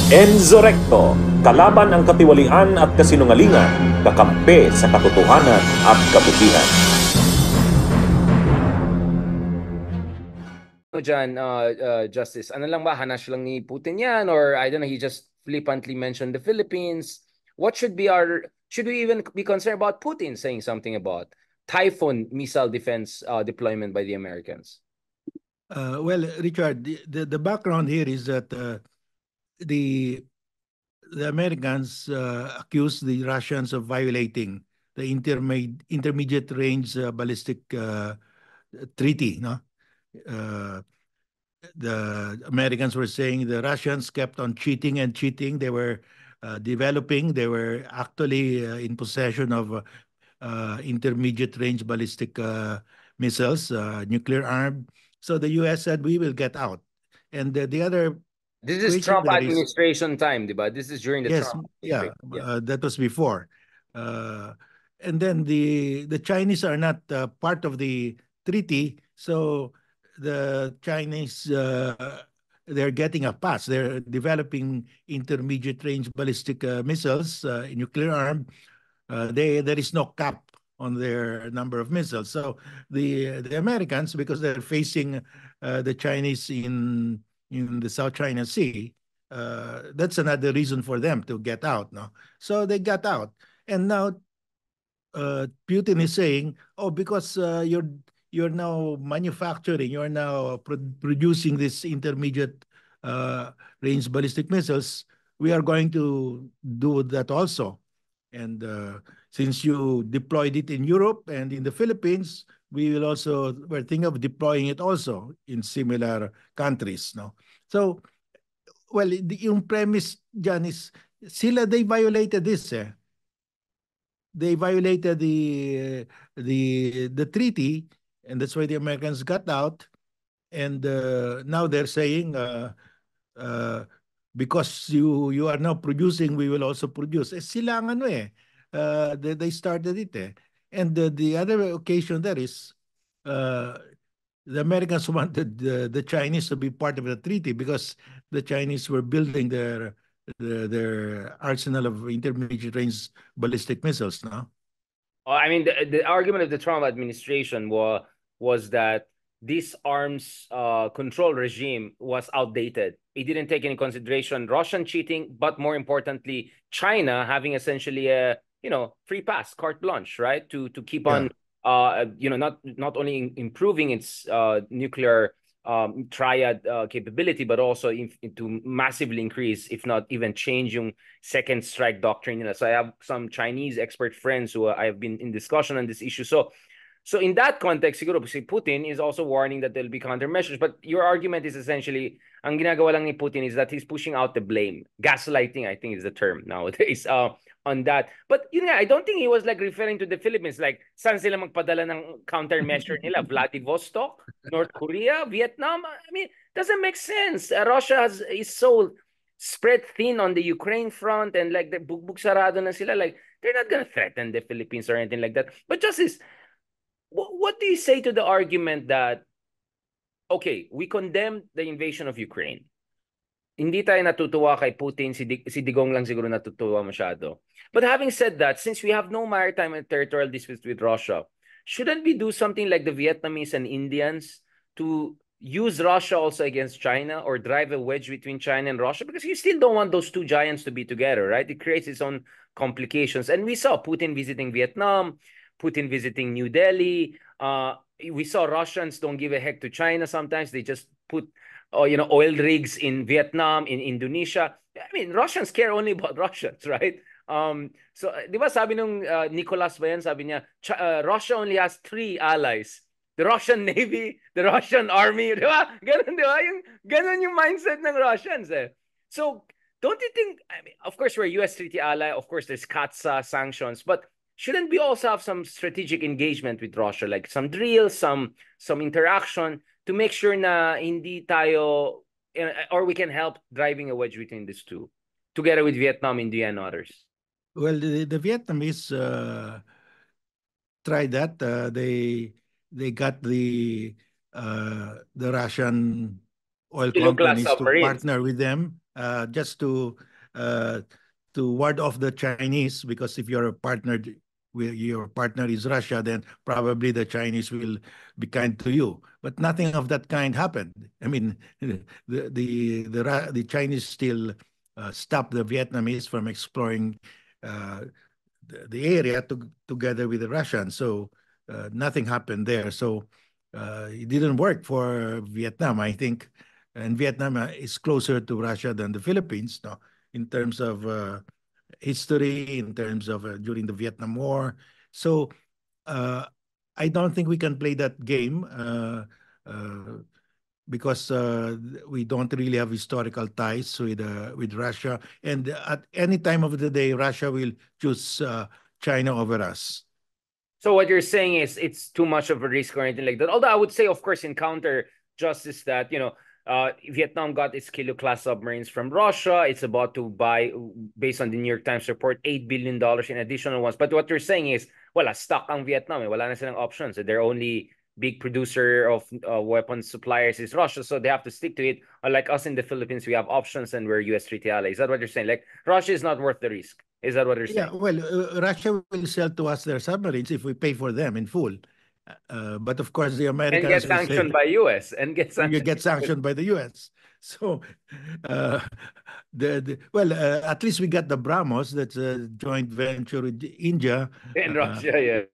Enzo Recto, kalaban ang katiwalian at kasinungalingan, kakampi sa katotohanan at kabutihan. Dyan, Justice, ano lang ba, hanash lang ni Putin yan? Or I don't know, he just flippantly mentioned the Philippines. What should be should we even be concerned about Putin saying something about Typhoon missile defense deployment by the Americans? Well, Richard, the background here is that the Americans accused the Russians of violating the intermediate range ballistic treaty. No, the Americans were saying the Russians kept on cheating and cheating. They were developing. They were actually in possession of intermediate range ballistic missiles, nuclear armed. So the U.S. said we will get out, and the other. This is Trump administration time, diba? This is during the Trump. Yeah, that was before. And then the Chinese are not part of the treaty, so the Chinese they're getting a pass. They're developing intermediate range ballistic missiles, nuclear armed. There is no cap on their number of missiles. So the Americans, because they're facing the Chinese in the South China Sea, that's another reason for them to get out. No, so they got out, and now Putin is saying, "Oh, because you're now manufacturing, you're now producing this intermediate range ballistic missiles. We are going to do that also, and since you deployed it in Europe and in the Philippines, we're thinking of deploying it also in similar countries." No, so well, yung premise dyan is they violated this. They violated the treaty, and that's why the Americans got out. And now they're saying because you are now producing, we will also produce. Sila ang ano they started it. And the other occasion there is the Americans wanted the Chinese to be part of the treaty because the Chinese were building their arsenal of intermediate range ballistic missiles. No, I mean the argument of the Trump administration was that this arms control regime was outdated. It didn't take into consideration Russian cheating, but more importantly, China having essentially a free pass, carte blanche, right, to keep on not only improving its nuclear triad capability, but also to massively increase, if not even change yung second strike doctrine. So I have some Chinese expert friends who I have been in discussion on this issue. So in that context, siguro si Putin is also warning that there'll be countermeasures. But your argument is essentially, ang ginagawa lang ni Putin is that he's pushing out the blame. Gaslighting, I think, is the term nowadays on that. But I don't think he was like referring to the Philippines. Like, saan sila magpadala ng countermeasure nila? Vladivostok? North Korea? Vietnam? I mean, doesn't make sense. Russia is so spread thin on the Ukraine front, and like the bugbog sarado na sila. Like, they're not gonna threaten the Philippines or anything like that. But Justice, what do you say to the argument that, okay, we condemn the invasion of Ukraine. Hindi tayo natutuwa kay Putin, si Digong lang siguro natutuwa masyado. But having said that, since we have no maritime and territorial disputes with Russia, shouldn't we do something like the Vietnamese and Indians to use Russia also against China, or drive a wedge between China and Russia? Because you still don't want those two giants to be together, right? It creates its own complications. And we saw Putin visiting Vietnam, Putin visiting New Delhi. We saw Russians don't give a heck to China sometimes. They just put oil rigs in Vietnam, in Indonesia. I mean, Russians care only about Russians, right? So, di ba sabi nung Nicholas ba yan, sabi niya, Russia only has 3 allies. The Russian Navy, the Russian Army, di ba? Ganun, di ba? Ganun yung mindset ng Russians eh. So, don't you think, I mean, of course, we're a U.S. treaty ally. Of course, there's CAATSA sanctions. But shouldn't we also have some strategic engagement with Russia, like some drills, some interaction, to make sure na hindi tayo, or we can help driving a wedge between these two, together with Vietnam, India, and others? Well, the Vietnamese tried that. They got the Russian oil companies to partner with them just uh, to ward off the Chinese, because if you're a partner with your partner is Russia, then probably the Chinese will be kind to you. But nothing of that kind happened. I mean, the Chinese still stopped the Vietnamese from exploring the area together with the Russians. So nothing happened there. So it didn't work for Vietnam, I think. And Vietnam is closer to Russia than the Philippines, no, in terms of history, in terms of during the Vietnam War. So I don't think we can play that game because we don't really have historical ties with Russia. And at any time of the day, Russia will choose China over us. So what you're saying is it's too much of a risk or anything like that. Although I would say, of course, in counter justice that, Vietnam got its Kilo class submarines from Russia. It's about to buy, based on the New York Times report, $8 billion in additional ones. But what you're saying is, wala, stuck ang Vietnam. Wala na silang options. Their only big producer of weapons suppliers is Russia, so they have to stick to it. Unlike us in the Philippines, we have options and we're US treaty ally. Is that what you're saying? Like, Russia is not worth the risk. Is that what you're saying? Yeah, well, Russia will sell to us their submarines if we pay for them in full. But of course, the Americans and get sanctioned by US and get sanctioned. You get sanctioned by the US. So, at least we got the BrahMos. That's a joint venture with India and Russia.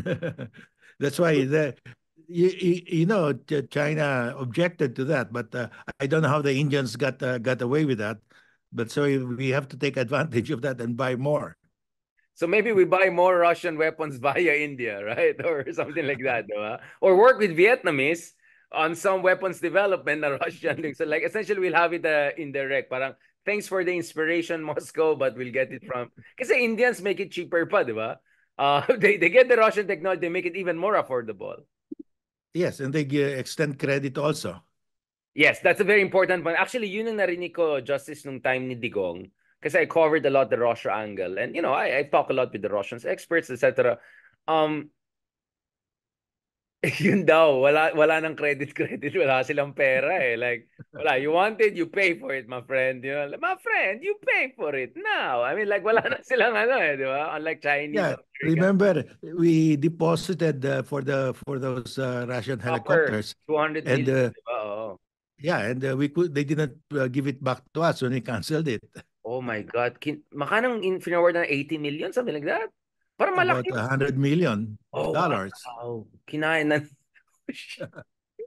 Yeah, that's why China objected to that, but I don't know how the Indians got away with that. But so we have to take advantage of that and buy more. So maybe we buy more Russian weapons via India, right? Or something like that, diba? Or work with Vietnamese on some weapons development na Russian. So like essentially we'll have it indirect. Parang thanks for the inspiration, Moscow, but we'll get it from... Kasi Indians make it cheaper pa, diba? They get the Russian technology, they make it even more affordable. Yes, and they extend credit also. Yes, that's a very important point. Actually, yun ang narinig ko, Justice, nung time ni Digong. Kasi I covered a lot the Russia angle. And, I talk a lot with the Russians experts, etc. Yun daw, wala nang credit. Wala silang pera eh. Like, wala, you want it, you pay for it, my friend. My friend, you pay for it now. I mean, like, wala na silang di ba? Unlike Chinese. Yeah, remember, we deposited for those Russian helicopters. 200 and, million, di ba? Oo. Yeah, and they didn't give it back to us when we canceled it. Oh my God. Makanang forward na 80 million, something like that? Parang malaki. About $100 million. Wow. Kinain na.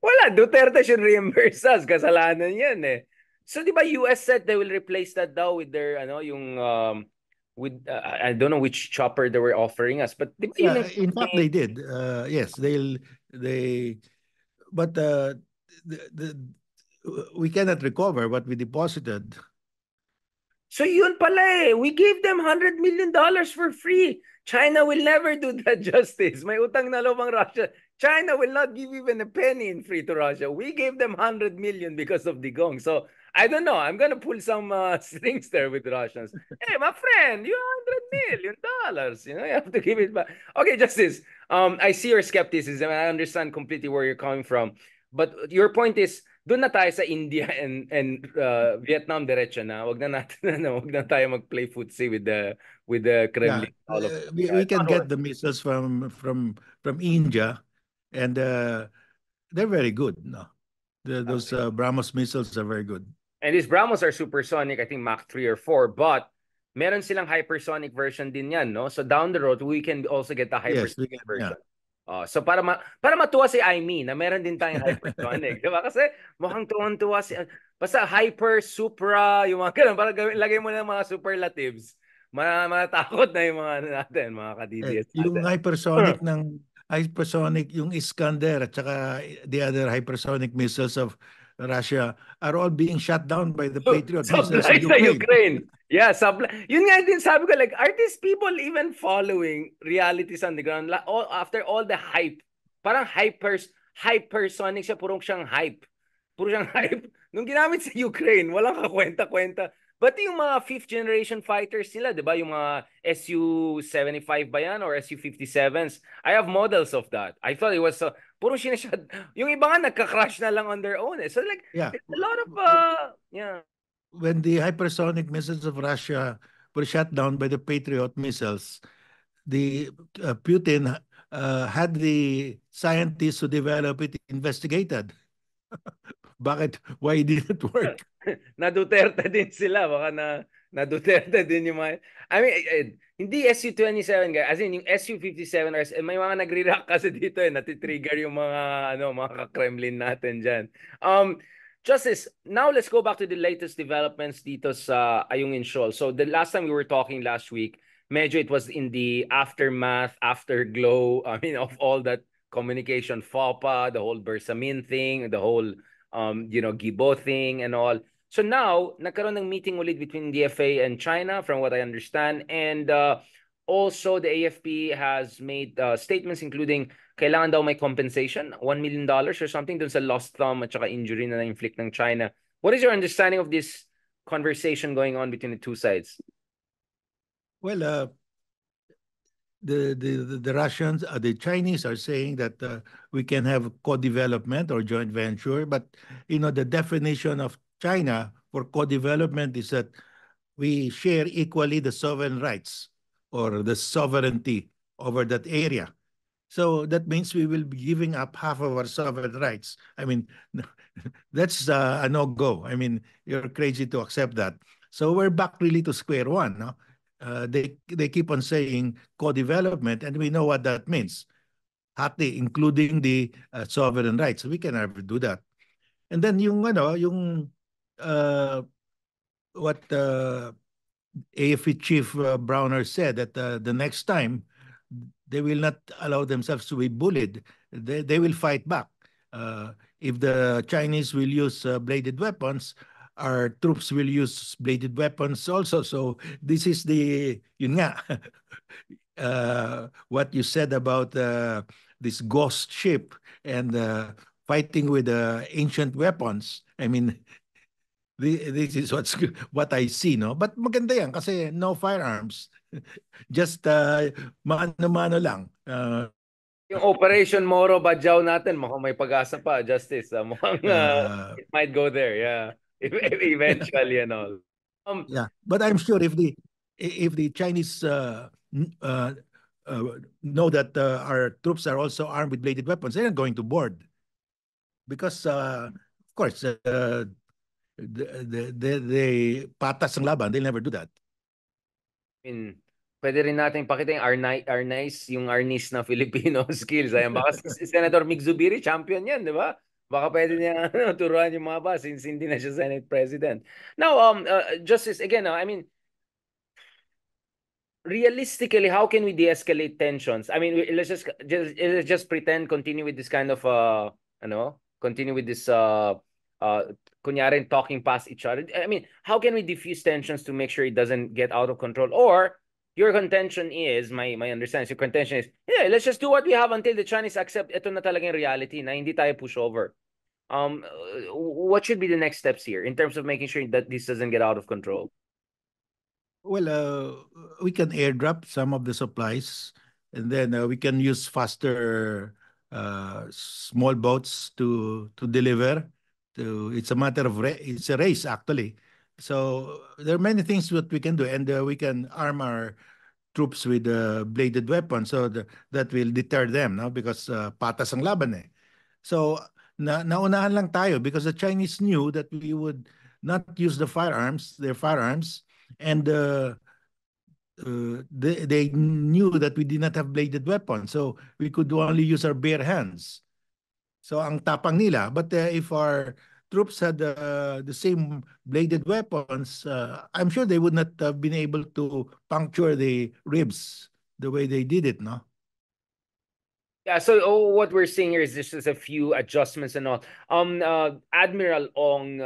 Wala, Duterte should reimburse us. Kasalanan yan eh. So, di ba US said they will replace that daw with their, with, I don't know which chopper they were offering us, but di ba in fact, they did. Yes, but we cannot recover what we deposited. So yun pala eh. We gave them $100 million for free. China will never do that, Justice. May utang na loob ang Russia. China will not give even a penny in free to Russia. We gave them 100 million because of Digong. So I don't know. I'm gonna pull some strings there with Russians. Hey, my friend, you $100 million. You have to give it back. Okay, Justice. I see your skepticism. I understand completely where you're coming from. But your point is, doon na tayo sa India and Vietnam diretso na. Wag na tayo mag-play footsie with the Kremlin. Yeah, we can get the missiles from India, and they're very good. No, those BrahMos missiles are very good. And these BrahMos are supersonic, I think Mach 3 or 4, but meron silang hypersonic version din yan, no? So down the road, we can also get the hypersonic version. Yeah. So para matuwa si Aimee na meron din tayong hypersonic, diba? Kasi mukhang tuwan-tuwa basta hyper, supra, yung mga ganun, para lagay mo ng mga superlatives. Matatakot na yung mga natin, mga ka-DDS natin. Yung hypersonic, yung Iskander at saka the other hypersonic missiles of Russia are all being shut down by the Patriot missiles in Ukraine. Yeah, yun nga din sabi ko, like, are these people even following realities on the ground? After all the hype, parang hypersonic siya, puro siyang hype. Nung ginamit sa Ukraine, walang kakwenta-kwenta. But yung mga 5th generation fighters nila, di ba? Yung mga Su-75 ba yan or Su-57s? I have models of that. I thought it was puro sinashad. Yung iba nga nagka-crash na lang on their own. So like, it's a lot of, yeah. when the hypersonic missiles of Russia were shot down by the Patriot missiles, the Putin had the scientists who developed it investigated. Bakit? Why did it work? Na Duterte din sila, baka na Duterte din yung mga, I mean, hindi SU-27 guys, as in yung SU-57, may mga nagre-react kasi dito natitrigger yung mga ka-Kremlin natin dyan. Justice, now let's go back to the latest developments dito sa Ayungin Shoal. So the last time we were talking last week, medyo it was in the aftermath, afterglow, I mean, of all that communication, FOPA, the whole Bersamin thing, the whole Guibo thing and all. So now, nagkaroon ng meeting ulit between DFA and China, from what I understand. And also, the AFP has made statements including kailangan daw may compensation, $1 million or something dun sa lost thumb at saka injury na na-inflict ng China. What is your understanding of this conversation going on between the two sides? Well, the Russians, the Chinese are saying that we can have co-development or joint venture, but the definition of China for co-development is that we share equally the sovereign rights or the sovereignty over that area. So that means we will be giving up half of our sovereign rights. I mean, that's a no-go. I mean, you're crazy to accept that. So we're back really to square one, no? They keep on saying co-development, and we know what that means. Hati, including the sovereign rights. We can never do that. And then what AFP Chief Browner said that the next time they will not allow themselves to be bullied. They will fight back. If the Chinese will use bladed weapons, our troops will use bladed weapons also. So this is yun nga, what you said about this ghost ship and fighting with ancient weapons. I mean, this is what I see, no? But maganda yan kasi no firearms. Just mano-mano lang. Yung Operation Moro Badjao natin, mukhang may pag-asa pa, Justice. Mukhang it might go there, yeah. Eventually and all. Yeah, but I'm sure if the Chinese know that our troops are also armed with bladed weapons, they're not going to board. Because, of course, they patas ang laban, they'll never do that. I mean, pwede rin natin pakita yung Arnis na Filipino skills. Ayan, baka si Senator Mig Zubiri, champion yan, di ba? Baka pwede niya turuan yung mga ba since hindi na siya Senate President. Now, Justice, again, I mean, realistically, how can we de-escalate tensions? I mean, let's just pretend, continue with this kind of, continue with this, kunyari talking past each other. I mean, how can we diffuse tensions to make sure it doesn't get out of control? Or your contention is, my understanding, your contention is, yeah, let's just do what we have until the Chinese accept ito na talagang reality na hindi tayo push over. What should be the next steps here in terms of making sure that this doesn't get out of control? Well, we can airdrop some of the supplies, and then we can use faster small boats to deliver. It's a matter of it's a race actually. So there are many things that we can do, and we can arm our troops with bladed weapons, so that will deter them, no? Because patas ang laban eh. So naunahan lang tayo because the Chinese knew that we would not use their firearms, and they knew that we did not have bladed weapons, so we could only use our bare hands. So ang tapang nila, but if our troops had the same bladed weapons, I'm sure they would not have been able to puncture the ribs the way they did it, no? Yeah, so what we're seeing here is just a few adjustments and all. Admiral Ong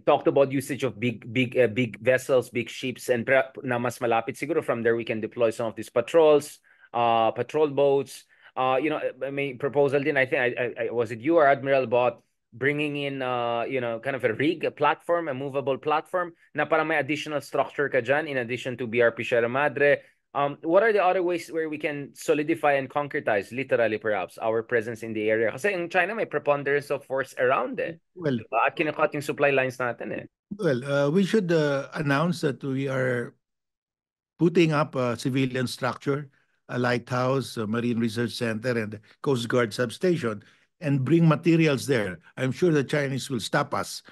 talked about usage of big vessels, big ships, and na mas malapit siguro from there we can deploy some of these patrols, patrol boats. May proposal din, I think, I was it you or Admiral Bot bringing in, kind of a rig, a platform, a movable platform na para may additional structure ka dyan in addition to BRP Sierra Madre. What are the other ways where we can solidify and concretize, literally perhaps, our presence in the area? Kasi in China may preponderance of force around eh. Well, at kinakat yung supply lines natin eh. Well, we should announce that we are putting up a civilian structure, a lighthouse, a marine research center, and Coast Guard substation, and bring materials there. I'm sure the Chinese will stop us.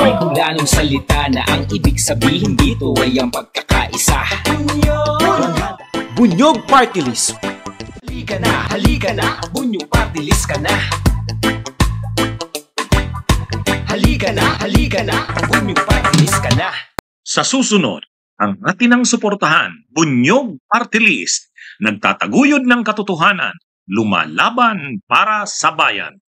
May hulanong salita na ang ibig sabihin dito ay ang pagkakaisa. Bunyog Party List. Halika na, Bunyog Party List ka na. Halika na, Bunyog Party List ka na. Sa susunod, ang atinang suportahan, Bunyog Party List, nagtataguyod ng katotohanan, lumalaban para sa bayan.